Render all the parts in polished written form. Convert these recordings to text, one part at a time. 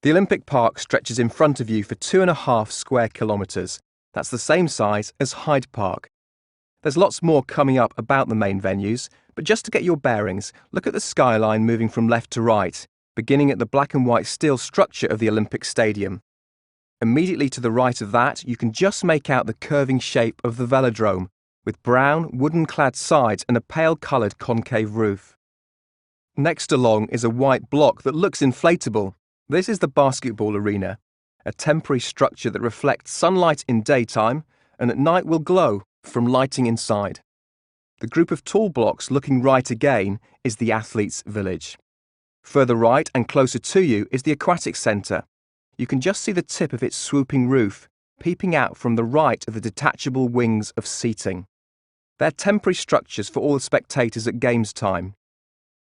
The Olympic Park stretches in front of you for 2.5 square kilometres. That's the same size as Hyde Park. There's lots more coming up about the main venues, but just to get your bearings, look at the skyline moving from left to right, beginning at the black and white steel structure of the Olympic Stadium. Immediately to the right of that, you can just make out the curving shape of the velodrome, with brown, wooden-clad sides and a pale-coloured concave roof. Next along is a white block that looks inflatable. This is the basketball arena, a temporary structure that reflects sunlight in daytime and at night will glow from lighting inside. The group of tall blocks looking right again is the Athletes' Village. Further right and closer to you is the Aquatic Centre. You can just see the tip of its swooping roof peeping out from the right of the detachable wings of seating. They're temporary structures for all the spectators at games time.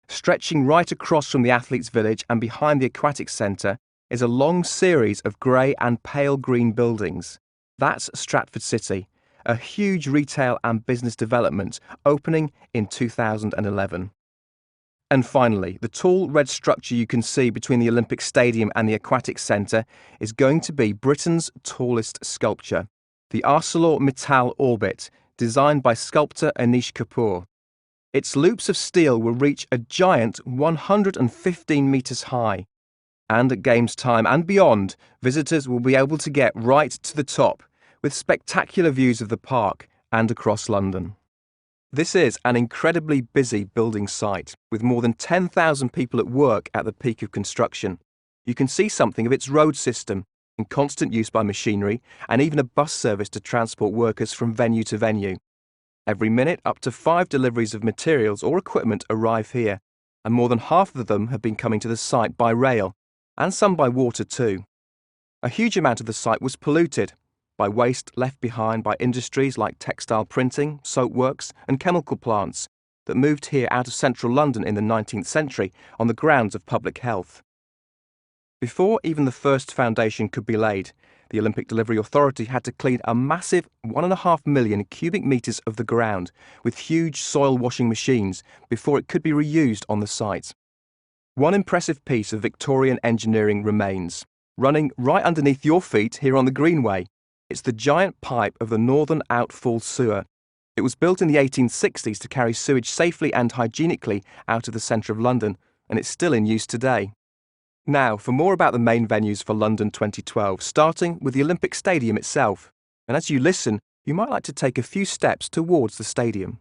Stretching right across from the Athletes' Village and behind the Aquatic Centre is a long series of grey and pale green buildings. That's Stratford City, a huge retail and business development opening in 2011. And finally, the tall red structure you can see between the Olympic Stadium and the Aquatic Centre is going to be Britain's tallest sculpture, the ArcelorMittal Orbit, designed by sculptor Anish Kapoor. Its loops of steel will reach a giant 115 metres high. And at games time and beyond, visitors will be able to get right to the top, with spectacular views of the park and across London. This is an incredibly busy building site, with more than 10,000 people at work at the peak of construction. You can see something of its road system, in constant use by machinery, and even a bus service to transport workers from venue to venue. Every minute, up to 5 deliveries of materials or equipment arrive here, and more than half of them have been coming to the site by rail, and some by water too. A huge amount of the site was polluted by waste left behind by industries like textile printing, soapworks and chemical plants that moved here out of central London in the 19th century on the grounds of public health. Before even the first foundation could be laid, the Olympic Delivery Authority had to clean a massive 1.5 million cubic metres of the ground with huge soil washing machines before it could be reused on the site. One impressive piece of Victorian engineering remains, running right underneath your feet here on the Greenway. It's the giant pipe of the Northern Outfall Sewer. It was built in the 1860s to carry sewage safely and hygienically out of the centre of London, and it's still in use today. Now, for more about the main venues for London 2012, starting with the Olympic Stadium itself. And as you listen, you might like to take a few steps towards the stadium.